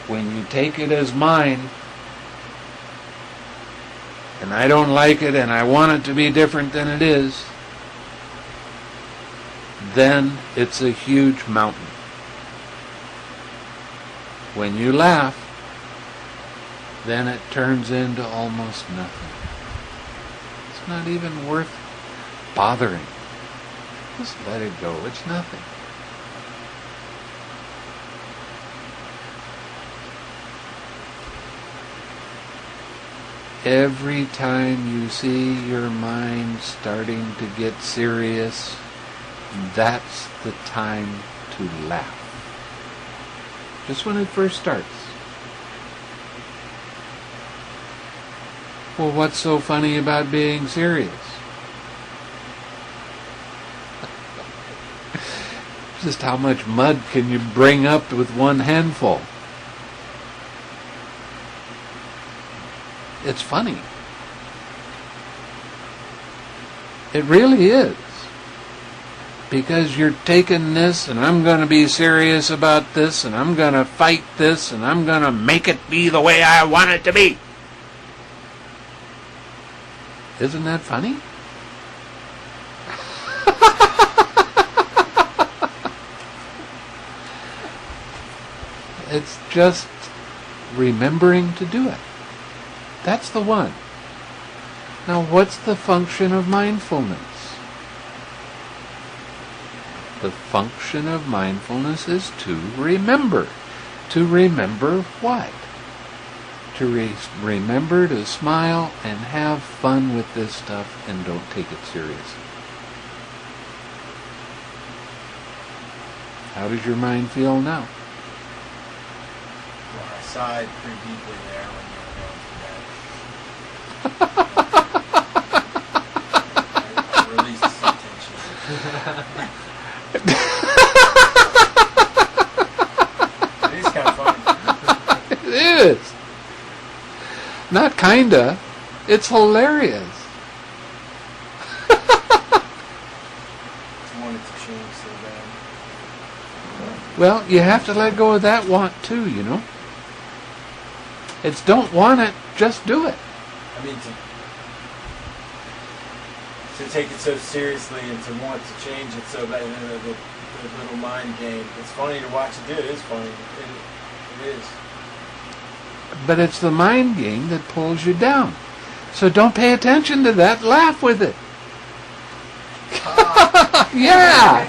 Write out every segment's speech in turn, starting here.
when you take it as mine, and I don't like it and I want it to be different than it is, then it's a huge mountain. When you laugh, then it turns into almost nothing. It's not even worth bothering. Just let it go. It's nothing. Every time you see your mind starting to get serious, that's the time to laugh. Just when it first starts. Well, what's so funny about being serious? Just how much mud can you bring up with one handful? It's funny. It really is. Because you're taking this, and I'm going to be serious about this, and I'm going to fight this, and I'm going to make it be the way I want it to be. Isn't that funny? It's just remembering to do it. That's the one. Now, what's the function of mindfulness? The function of mindfulness is to remember. To remember what? To remember to smile and have fun with this stuff and don't take it seriously. How does your mind feel now? Well, I sighed pretty deeply there when you were going through that. I released some tension. It is kind of funny. It is. Not kinda. It's hilarious. I wanted to change so bad. Well, you have to let go of that want too, you know. It's don't want it, just do it. I mean, to take it so seriously and to want to change it so bad, the little mind game. It's funny to watch it do. It is funny. It is. But it's the mind game that pulls you down. So don't pay attention to that. Laugh with it. Yeah.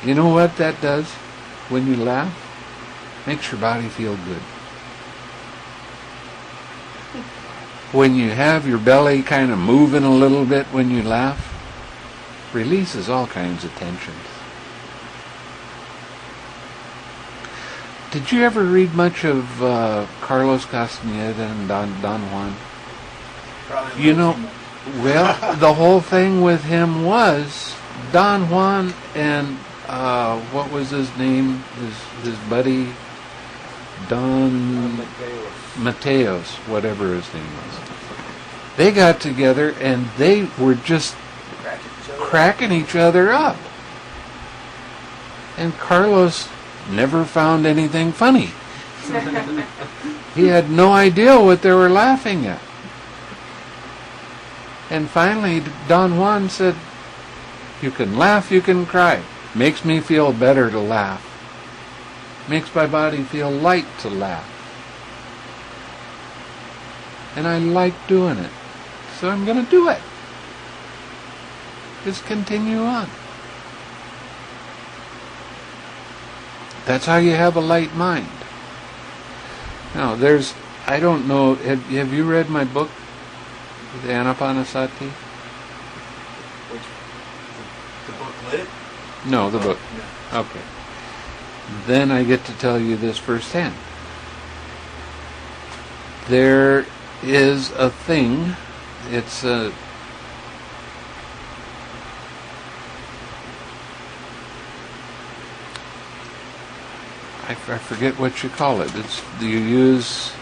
You know what that does when you laugh? Makes your body feel good. When you have your belly kind of moving a little bit when you laugh, releases all kinds of tensions. Did you ever read much of Carlos Castaneda and Don Juan? Probably You know, well, the whole thing with him was Don Juan and what was his name? His buddy Don Mateos, whatever his name was. They got together and they were just cracking each other up. And Carlos never found anything funny. He had no idea what they were laughing at. And finally, Don Juan said, "You can laugh, you can cry. Makes me feel better to laugh. Makes my body feel light to laugh. And I like doing it. So I'm going to do it. Just continue on." That's how you have a light mind. Now, I don't know, have you read my book, The Anapanasati? Which, the book lit? No, the book. No. Okay. Then I get to tell you this firsthand. There is a thing, it's a I forget what you call it. You use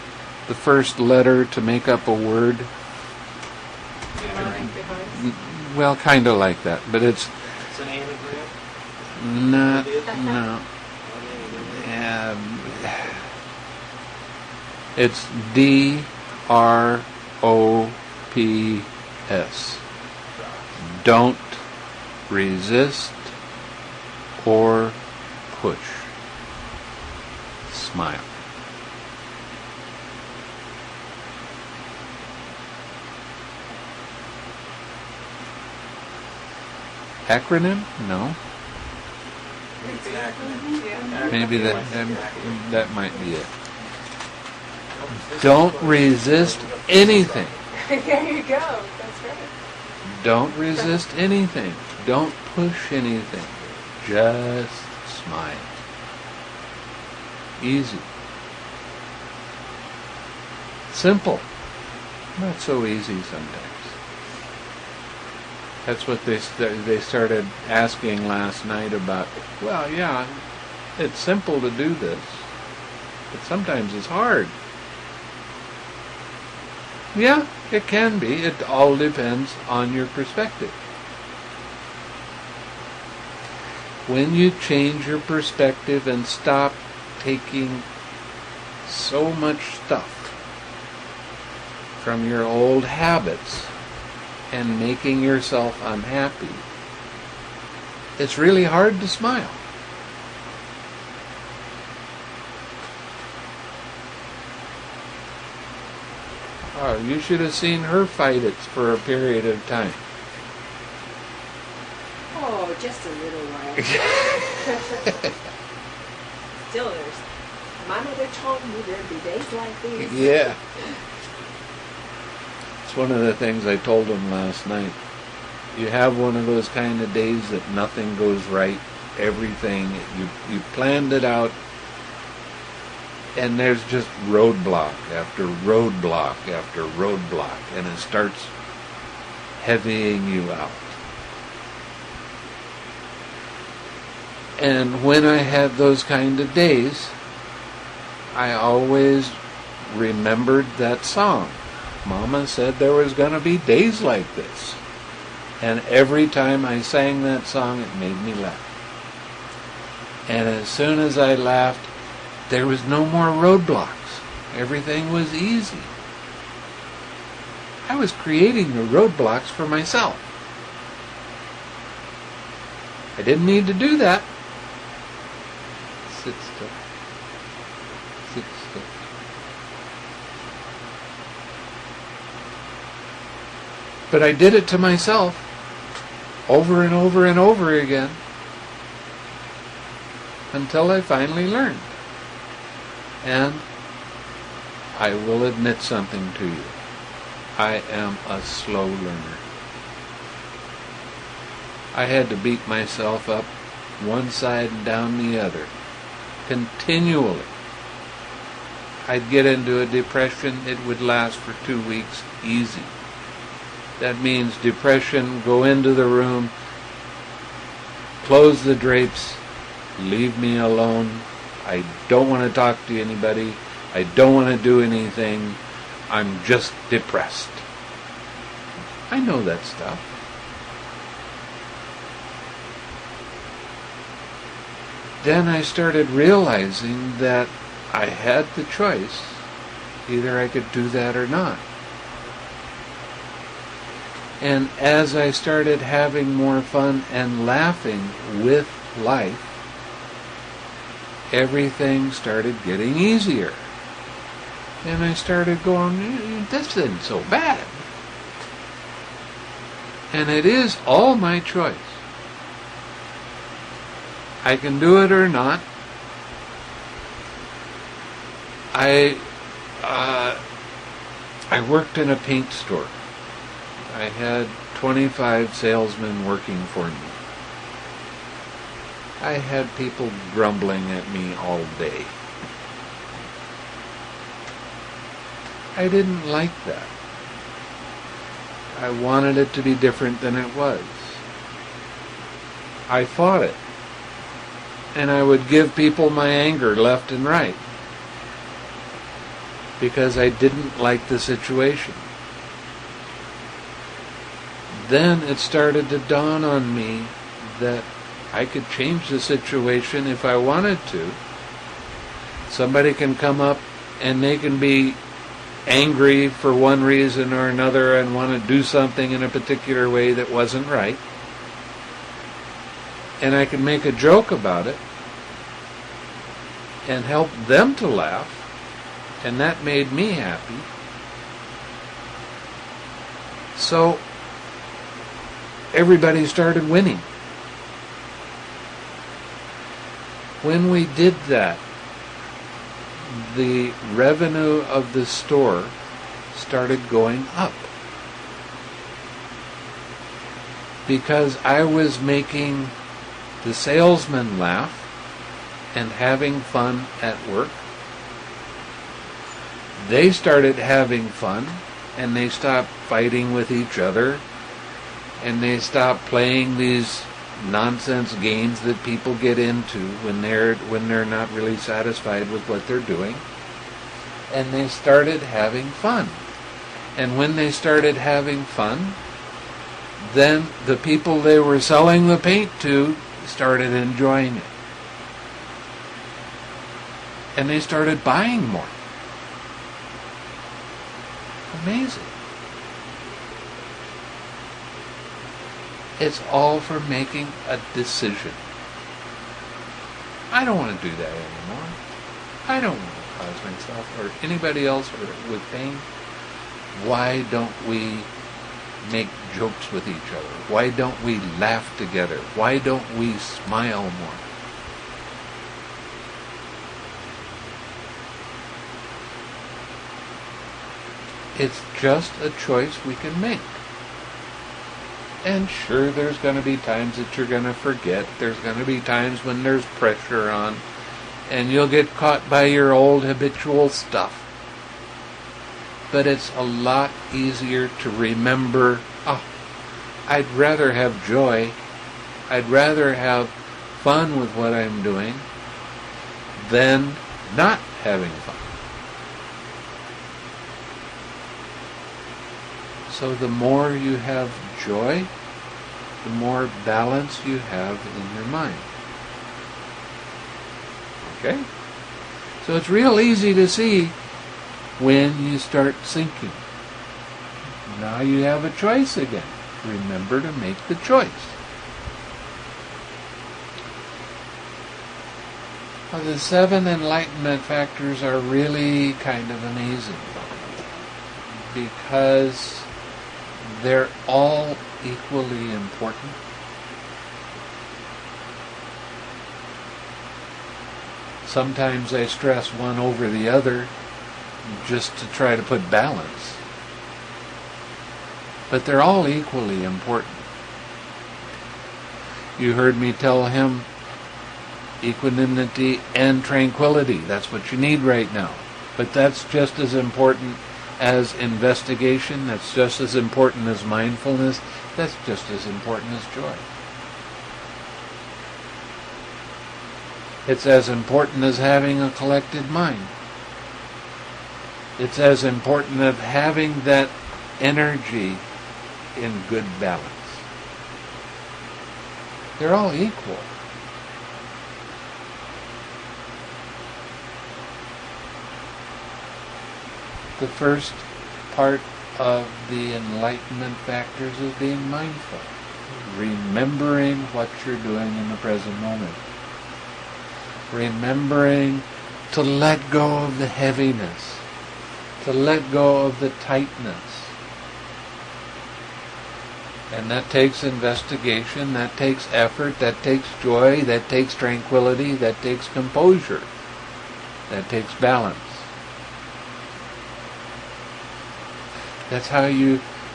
the first letter to make up a word. Well, kind of like that, but it's an anagram? not, no. It's DROPS. Don't resist or push. Smile. Acronym? No. It's an acronym. Yeah. Maybe that might be it. Don't resist anything. There you go. That's right. Don't resist anything. Don't push anything. Just smile. Easy. Simple. Not so easy sometimes. That's what they started asking last night about. Well, yeah, it's simple to do this, but sometimes it's hard. Yeah, it can be. It all depends on your perspective. When you change your perspective and stop taking so much stuff from your old habits and making yourself unhappy, it's really hard to smile. Oh, you should have seen her fight it for a period of time. Oh, just a little while. Still, my mother told me there'd be days like these. Yeah. It's one of the things I told him last night. You have one of those kind of days that nothing goes right, everything, you planned it out, and there's just roadblock after roadblock after roadblock, and it starts heavying you out. And when I had those kind of days, I always remembered that song. Mama said there was going to be days like this. And every time I sang that song, it made me laugh. And as soon as I laughed, there was no more roadblocks. Everything was easy. I was creating the roadblocks for myself. I didn't need to do that. Sit still. Sit still. But I did it to myself over and over and over again until I finally learned. And I will admit something to you. I am a slow learner. I had to beat myself up one side and down the other continually. I'd get into a depression, it would last for 2 weeks easy. That means depression, go into the room, close the drapes, leave me alone. I don't want to talk to anybody. I don't want to do anything. I'm just depressed. I know that stuff. Then I started realizing that I had the choice. Either I could do that or not. And as I started having more fun and laughing with life, everything started getting easier. And I started going, this isn't so bad. And it is all my choice. I can do it or not. I worked in a paint store. I had 25 salesmen working for me. I had people grumbling at me all day. I didn't like that. I wanted it to be different than it was. I fought it. and I would give people my anger left and right because I didn't like the situation. Then it started to dawn on me that I could change the situation if I wanted to. Somebody can come up and they can be angry for one reason or another and want to do something in a particular way that wasn't right. And I can make a joke about it and help them to laugh, and that made me happy. So everybody started winning. When we did that, the revenue of the store started going up because I was making the salesman laugh and having fun at work. They started having fun and they stopped fighting with each other and they stopped playing these nonsense games that people get into when they're not really satisfied with what they're doing, and they started having fun. And when they started having fun, then the people they were selling the paint to started enjoying it, and they started buying more. Amazing. It's all for making a decision. I don't want to do that anymore. I don't want to cause myself or anybody else with pain. Why don't we make jokes with each other? Why don't we laugh together? Why don't we smile more? It's just a choice we can make. And sure, there's going to be times that you're going to forget. There's going to be times when there's pressure on, and you'll get caught by your old habitual stuff. But it's a lot easier to remember, I'd rather have joy. I'd rather have fun with what I'm doing than not having fun. So the more you have joy, the more balance you have in your mind. Okay? So it's real easy to see when you start sinking. Now you have a choice again. Remember to make the choice. Well, the 7 enlightenment factors are really kind of amazing because they're all equally important. Sometimes I stress one over the other just to try to put balance. But they're all equally important. You heard me tell him equanimity and tranquility. That's what you need right now. But that's just as important as investigation. That's just as important as mindfulness. That's just as important as joy. It's as important as having a collected mind. It's as important as having that energy in good balance. They're all equal. The first part of the enlightenment factors is being mindful, remembering what you're doing in the present moment, remembering to let go of the heaviness, to let go of the tightness. And that takes investigation, that takes effort, that takes joy, that takes tranquility, that takes composure, that takes balance. That's how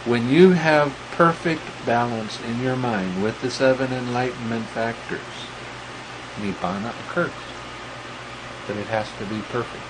when you have perfect balance in your mind with the 7 enlightenment factors, Nibbana occurs. But it has to be perfect.